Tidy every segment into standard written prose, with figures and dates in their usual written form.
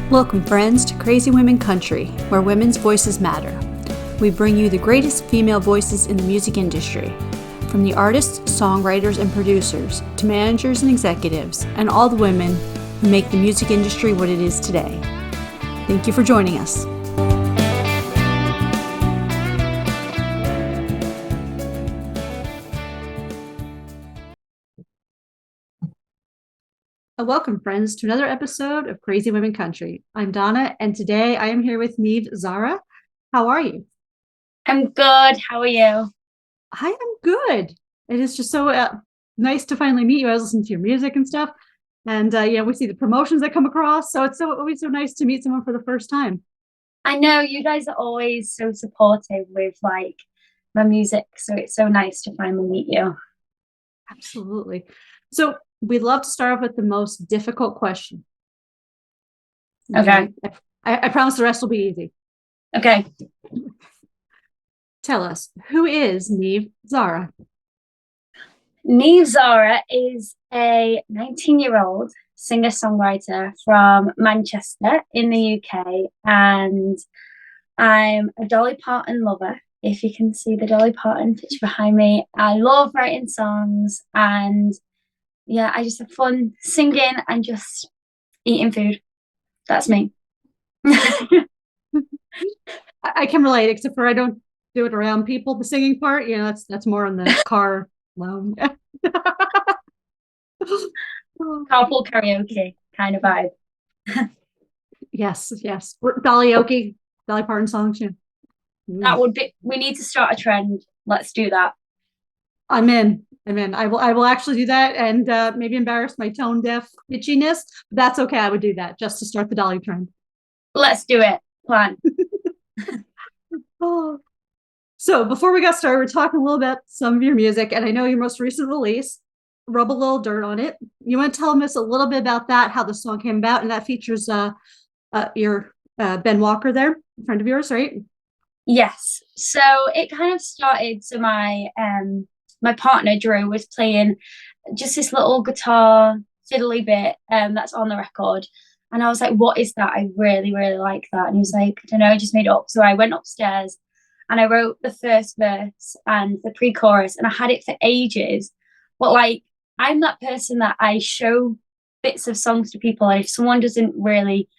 Welcome, friends, to Crazy Women Country, where women's voices matter. We bring you the greatest female voices in the music industry, from the artists, songwriters, and producers, to managers and executives, and all the women who make the music industry what it is today. Thank you for joining us. Welcome, friends, to another episode of Crazy Women Country. I'm Donna, and today I am here with Neeve Zahra. How are you? I'm good. How are you? I am good. It is just so nice to finally meet you. I was listening to your music and stuff, and we see the promotions that come across. So it's always so nice to meet someone for the first time. I know you guys are always so supportive with my music, so it's so nice to finally meet you. Absolutely. So we'd love to start off with the most difficult question. Okay. I promise the rest will be easy. Okay. Tell us, who is Neeve Zahra? Neeve Zahra is a 19-year-old singer-songwriter from Manchester in the UK, and I'm a Dolly Parton lover. If you can see the Dolly Parton picture behind me, I love writing songs, and yeah, I just have fun singing and just eating food. That's me. I can relate, except for I don't do it around people. The singing part, that's more in the car alone. Carpool karaoke kind of vibe. Yes. Dolly Parton songs. Yeah. That would be, we need to start a trend. Let's do that. I'm in. I will actually do that and maybe embarrass my tone deaf itchiness. But that's okay. I would do that just to start the Dolly trend. Let's do it. Plan. Oh. So before we got started, we're talking a little about some of your music, and I know your most recent release, Rub a Little Dirt on It. You want to tell us a little bit about that, how the song came about, and that features your Ben Walker there, a friend of yours, right? Yes. So it kind of started. So my partner Drew was playing just this little guitar fiddly bit that's on the record. And I was like, what is that? I really, really like that. And he was like, I don't know, I just made it up. So I went upstairs and I wrote the first verse and the pre-chorus, and I had it for ages. But like, I'm that person that I show bits of songs to people, and if someone doesn't really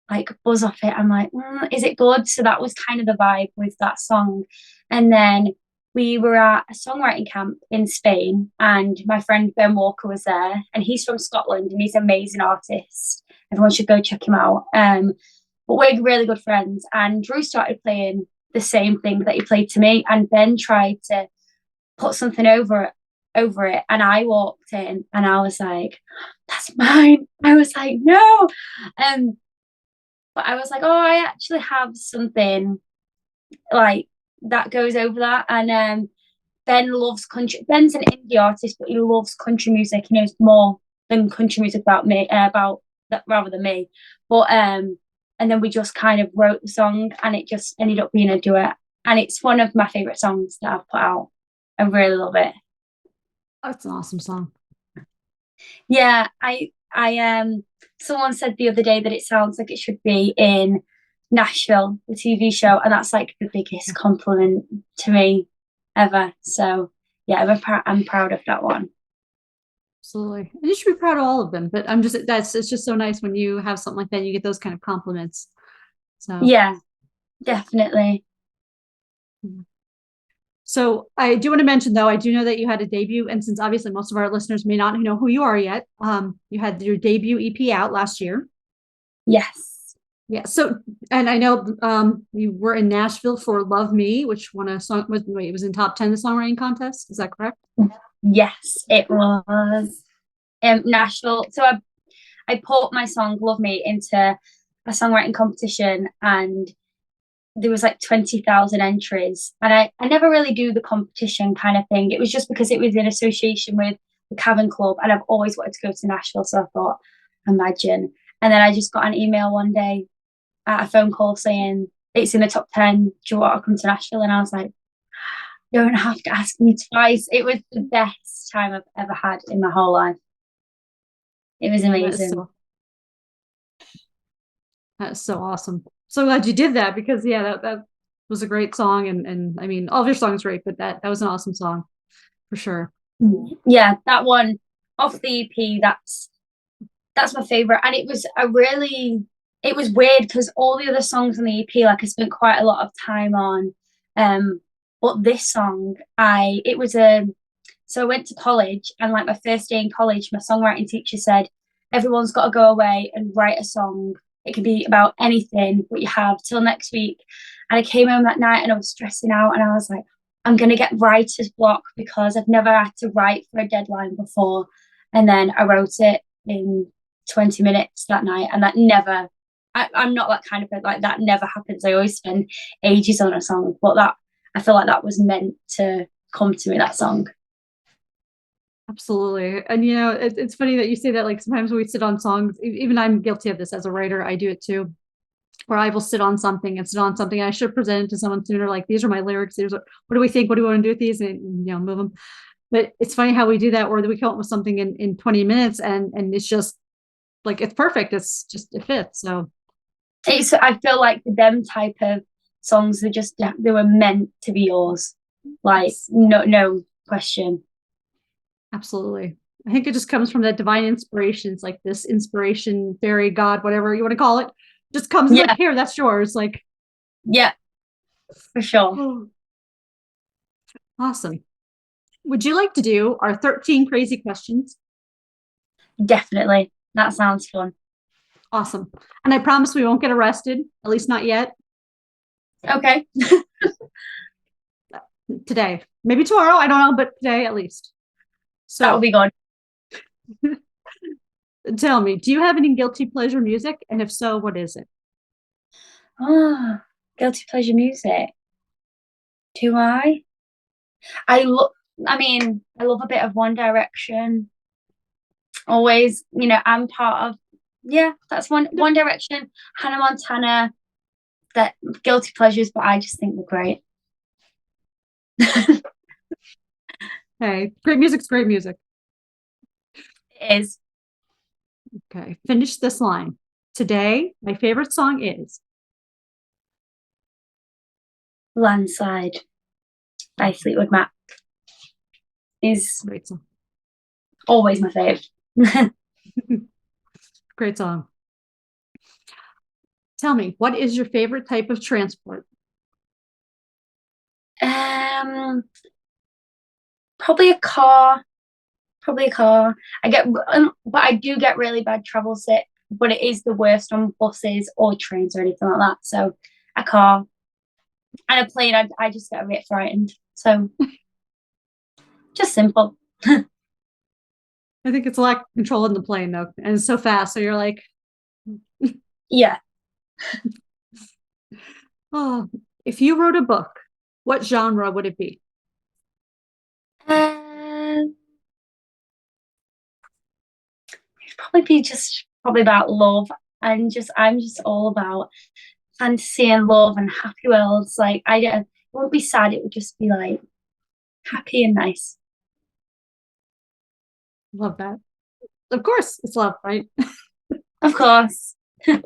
like buzz off it, I'm like, is it good? So that was kind of the vibe with that song. And then we were at a songwriting camp in Spain, and my friend Ben Walker was there, and he's from Scotland and he's an amazing artist. Everyone should go check him out. But we're really good friends, and Drew started playing the same thing that he played to me, and Ben tried to put something over it, and I walked in and I was like, that's mine. I was like, no. But I was like, oh, I actually have something like that goes over that. And Ben loves country. Ben's an indie artist, but he loves country music. He knows more than country music about me, about that rather than me. But and then we just kind of wrote the song, and it just ended up being a duet. And it's one of my favorite songs that I've put out. I really love it. That's an awesome song. Yeah, someone said the other day that it sounds like it should be in Nashville, the TV show, and that's like the biggest compliment to me ever. So yeah, I'm proud of that one. Absolutely. And you should be proud of all of them. But it's just so nice when you have something like that, you get those kind of compliments. So yeah, definitely. So I do want to mention, though, I do know that you had a debut, and since obviously most of our listeners may not know who you are yet, you had your debut EP out last year. Yes. Yeah. So, and I know you were in Nashville for Love Me, which won a song. It was in top 10 the songwriting contest. Is that correct? Yes, it was. Nashville. So I put my song Love Me into a songwriting competition, and there was like 20,000 entries, and I never really do the competition kind of thing. It was just because it was in association with the Cavern Club, and I've always wanted to go to Nashville, so I thought, imagine. And then I just got an email one day, a phone call saying it's in the top 10, do you want to come to Nashville? And I was like, you don't have to ask me twice. It was the best time I've ever had in my whole life. It was amazing. That's so awesome. So glad you did that because yeah, that was a great song and I mean all of your songs great, but that was an awesome song for sure. Yeah, that one off the EP, that's my favorite. And it was weird because all the other songs on the EP, like I spent quite a lot of time on. Um, but this song, it was a so I went to college, and like my first day in college, my songwriting teacher said, everyone's got to go away and write a song. It can be about anything, what you have till next week. And I came home that night and I was stressing out, and I was like, I'm gonna get writer's block because I've never had to write for a deadline before. And then I wrote it in 20 minutes that night, and that never I'm not that kind of person, like that never happens. I always spend ages on a song, but that I feel like that was meant to come to me, that song. Absolutely. And you know, it's funny that you say that. Like sometimes when we sit on songs, even I'm guilty of this as a writer. I do it too, where I will sit on something and sit on something. I should present it to someone sooner. Like these are my lyrics. What do we think? What do we want to do with these? And you know, move them. But it's funny how we do that, or that we come up with something in 20 minutes and it's just like it's perfect. It's just it fits. So I feel like them type of songs they were meant to be yours. Like yes, no question. absolutely. I think it just comes from that divine inspiration. It's like this inspiration, fairy, God, whatever you want to call it, just comes like, Yeah, here, that's yours. Like, yeah, for sure. oh, awesome. Would you like to do our 13 crazy questions? Definitely. That sounds fun. Awesome. And I promise we won't get arrested, at least not yet Okay. today. Maybe tomorrow, I don't know, but today at least. That will So be good. tell me, do you have any guilty pleasure music? And if so, what is it? Ah, guilty pleasure music. Do I? I look I mean, I love a bit of One Direction. Always, I'm part of yeah, that's One Direction, Hannah Montana, that guilty pleasures, but I just think they're great. Hey, great music's great music. It is Okay, finish this line. Today, my favorite song is Landslide by Fleetwood Mac is great song. always my fave. Great song. Tell me, what is your favorite type of transport? um Probably a car. Probably a car. But I do get really bad travel sick, but it is the worst on buses or trains or anything like that. So a car and a plane, I just get a bit frightened. So just simple. I think it's a lot controlling the plane though, and it's so fast. So you're like, Yeah. oh, if you wrote a book, what genre would it be? Um, it'd probably be just probably about love, and just I'm just all about fantasy and love and happy worlds. Like it won't be sad. It would just be like happy and nice. Love that. Of course, it's love, right? Of course.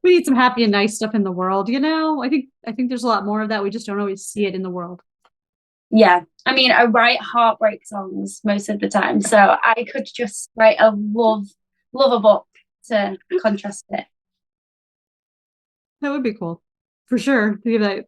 We need some happy and nice stuff in the world, you know? I think there's a lot more of that. We just don't always see it in the world. Yeah. I mean, I write heartbreak songs most of the time, so I could just write a love a book to contrast it. That would be cool. For sure. To give that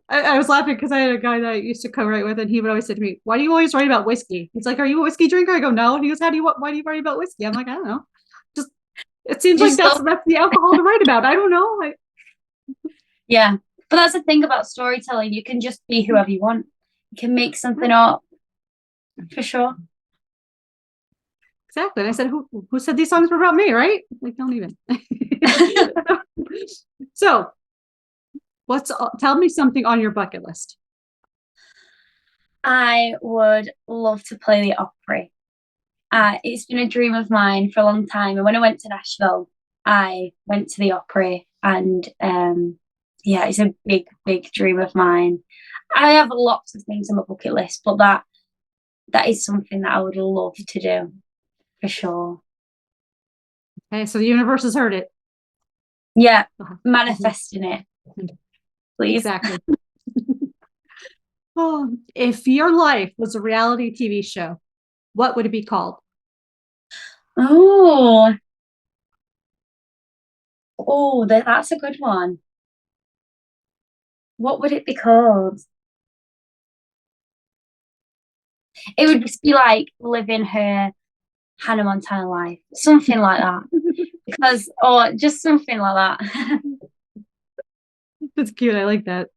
I was laughing because I had a guy that I used to co-write with, and he would always say to me, "Why do you always write about whiskey?" He's like, "Are you a whiskey drinker?" I go, "No." And he goes, why do you write about whiskey?" I'm like, "I don't know. Just it seems like Just that's love, that's the alcohol to write about. I don't know." yeah. But that's the thing about storytelling. You can just be whoever you want. You can make something up for sure. Exactly. And I said, "Who said these songs were about me?" Right? Like, don't even. So, tell me something on your bucket list. I would love to play the Opry. It's been a dream of mine for a long time. And when I went to Nashville, I went to the Opry, and yeah, it's a big dream of mine. I have lots of things on my bucket list, but that is something that I would love to do for sure. Okay, so the universe has heard it. Yeah, Uh-huh. manifesting it, Mhm. please. Exactly. Oh, if your life was a reality TV show, what would it be called? Oh, oh, that's a good one. What would it be called? It would just be like living her Hannah Montana life, something like that. Because, or just something like that. That's cute. I like that.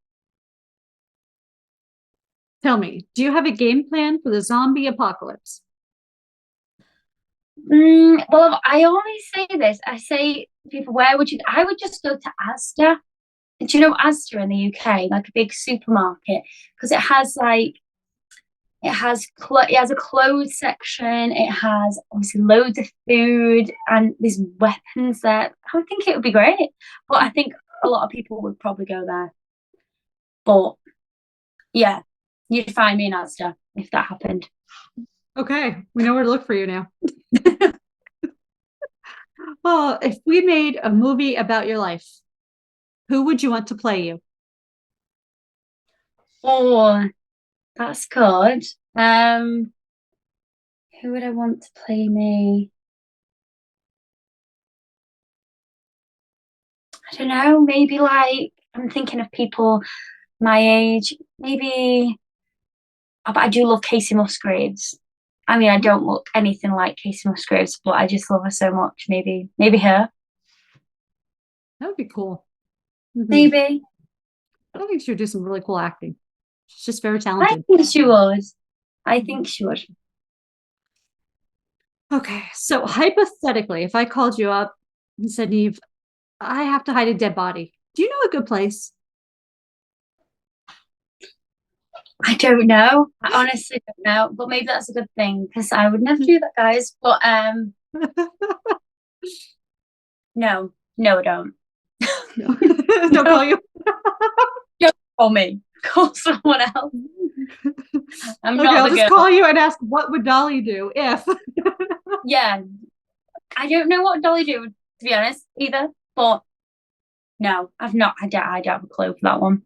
Tell me, do you have a game plan for the zombie apocalypse? Well, I always say this. I say to people, where would you? I would just go to Asda. Do you know Asda in the UK, like a big supermarket, because it has a clothes section. It has obviously loads of food and there's weapons there. I would think it would be great, but I think a lot of people would probably go there. But yeah, you'd find me in Asda if that happened. Okay, we know where to look for you now. Oh, if we made a movie about your life, who would you want to play you? Oh, that's good. Um, who would I want to play me? I don't know. Maybe like I'm thinking of people my age. Maybe, but I do love Casey Musgraves. I mean, I Hmm, don't look anything like Casey Musgraves, but I just love her so much. Maybe her. that would be cool. Hmm. Maybe. I think she would do some really cool acting. She's just very I talented. think she would. I think she would. Okay, so hypothetically, if I called you up and said, Neve, I have to hide a dead body, do you know a good place? I don't know. I honestly don't know. But maybe that's a good thing because I would never do that, guys. But no, no, I don't. No, don't No, call you. don't call me. Call someone else. I'm Okay, not I'll the just girl. call you and ask what would Dolly do if. Yeah, I don't know what Dolly do, to be honest, either. But no, I've not. I don't have a clue for that one.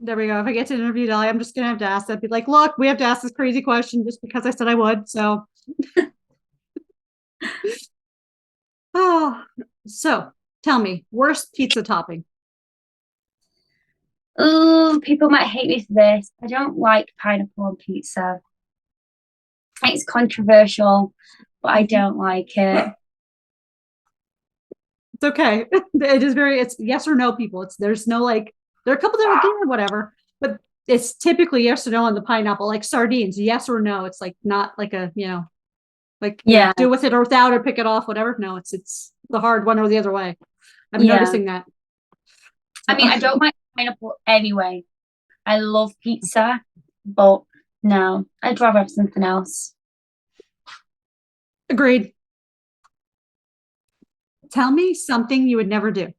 There we go. If I get to interview Dolly, I'm just gonna have to ask that. Be like, look, we have to ask this crazy question just because I said I would. So, oh, so tell me, worst pizza topping. Oh, people might hate me for this. I don't like pineapple on pizza. It's controversial, but I Mhm. don't like it. It's okay. It is very. It's yes or no, people. It's there's no like. There are a couple that are yeah, whatever, but it's typically yes or no on the pineapple, like sardines, yes or no. It's like not like a like Yeah, do with it or without or pick it off, whatever. No, it's the hard one or the other way. I'm yeah. noticing that. I mean, I don't like pineapple anyway. I love pizza, but no, I'd rather have something else. Agreed. Tell me something you would never do.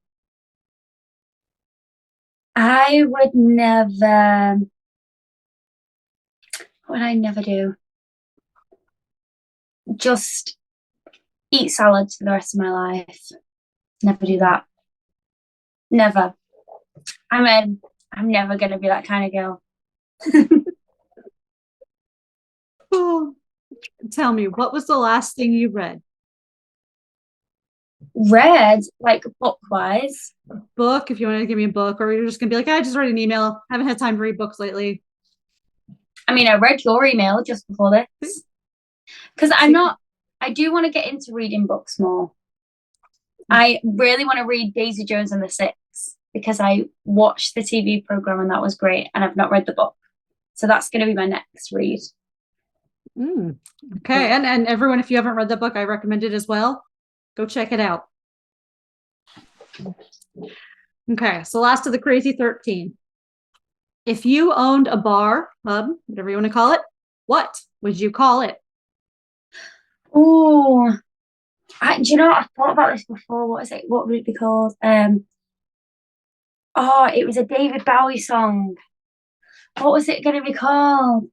I would never. What would I never do? Just eat salads for the rest of my life. Never do that. Never. I mean, I'm never gonna be that kind of girl. Oh, tell me, what was the last thing you read? Read, like book wise. Book, if you want to give me a book, or you're just gonna be like, I just write an email. Haven't had time to read books lately. I mean, I read your email just before this because I'm See, not. I do want to get into reading books more. mm, I really want to read Daisy Jones and the Six because I watched the TV program and that was great, and I've not read the book, so that's going to be my next read. mm. Okay, Yeah. and everyone, if you haven't read the book, I recommend it as well. Go check it out. Okay, so last of the crazy 13. If you owned a bar, pub, whatever you want to call it, what would you call it? Oh, do you know what? I thought about this before. What is it? What would it be called? Oh, it was a David Bowie song. What was it going to be called?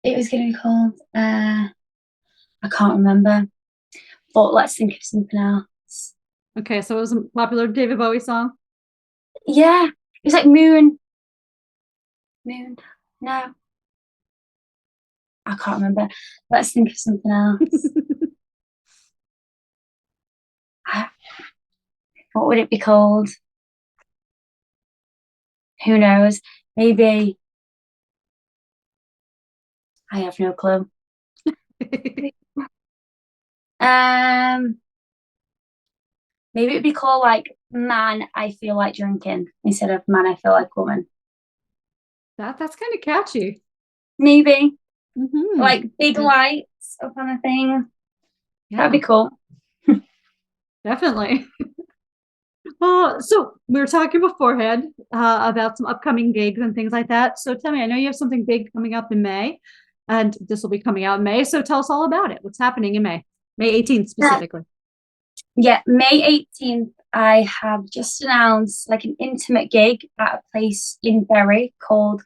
It was going to be called. I can't remember. But let's think of something else. Okay, so it was a popular David Bowie song. Yeah, it was like Moon. Moon. No, I can't remember. Let's think of something else. What would it be called? Who knows? Maybe I have no clue. Um, maybe it'd be called like Man, I Feel Like Drinking instead of Man, I Feel Like Woman. That's kind of catchy. Maybe Mm-hmm. like big lights up on a thing. That'd Yeah, be cool. definitely. So we were talking beforehand about some upcoming gigs and things like that. So tell me, I know you have something big coming up in May, and this will be coming out in May. So tell us all about it. What's happening in May? May 18th specifically. Yeah, May 18th, I have just announced like an intimate gig at a place in Bury called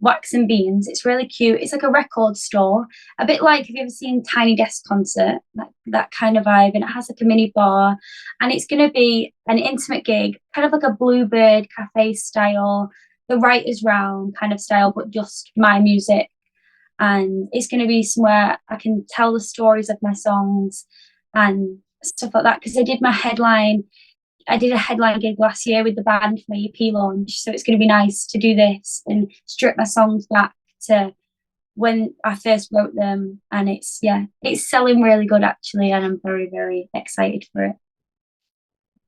Wax and Beans. It's really cute. It's like a record store, a bit like, have you ever seen Tiny Desk Concert? Like that kind of vibe. And it has like a mini bar. And it's going to be an intimate gig, kind of like a Bluebird cafe style, the writer's round kind of style, but just my music. And it's going to be somewhere I can tell the stories of my songs and stuff like that, because I did a headline gig last year with the band for my EP launch, so it's going to be nice to do this and strip my songs back to when I first wrote them. And it's selling really good actually, and I'm very, very excited for it.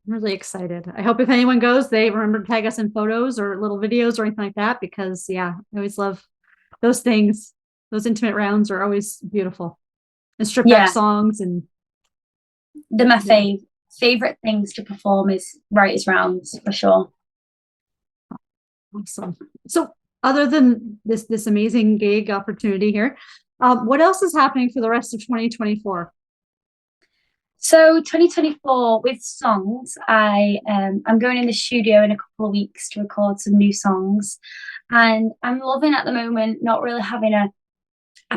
I'm really excited. I hope if anyone goes, they remember to tag us in photos or little videos or anything like that, because yeah, I always love those things. Those intimate rounds are always beautiful. And stripped back Yeah, songs and they're my yeah. favorite things to perform is writers rounds for sure. Awesome. So other than this amazing gig opportunity here, what else is happening for the rest of 2024? So 2024 with songs, I'm going in the studio in a couple of weeks to record some new songs, and I'm loving at the moment not really having a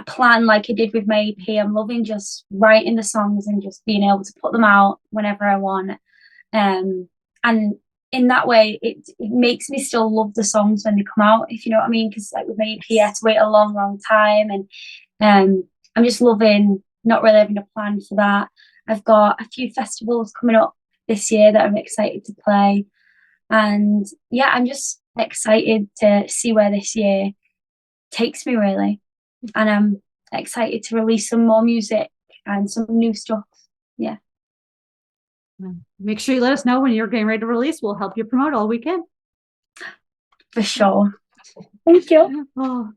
plan like I did with my EP. I'm loving just writing the songs and just being able to put them out whenever I want. And in that way, it makes me still love the songs when they come out, if you know what I mean. Because like with my EP, I had to wait a long, long time, and I'm just loving not really having a plan for that. I've got a few festivals coming up this year that I'm excited to play, and yeah, I'm just excited to see where this year takes me really, and I'm excited to release some more music and some new stuff. Yeah, Make sure you let us know when you're getting ready to release. We'll help you promote all weekend. for sure. Thank you. Oh,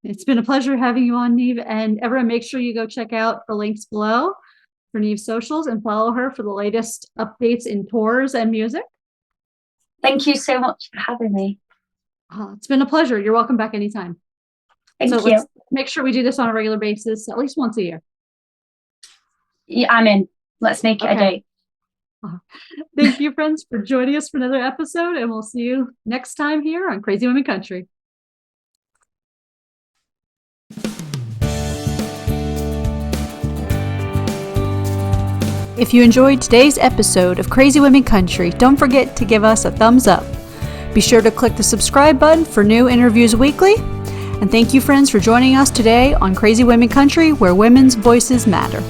it's been a pleasure having you on, Neeve. And everyone, make sure you go check out the links below for Neeve's socials and follow her for the latest updates in tours and music. Thank you so much for having me. It's been a pleasure. You're welcome back anytime. Thank So you. let's make sure we do this on a regular basis, at least once a year. Yeah, I'm in. Let's make it a date. Thank you, friends, for joining us for another episode, and we'll see you next time here on Crazy Women Country. If you enjoyed today's episode of Crazy Women Country, don't forget to give us a thumbs up. Be sure to click the subscribe button for new interviews weekly. And thank you, friends, for joining us today on Crazy Women Country, where women's voices matter.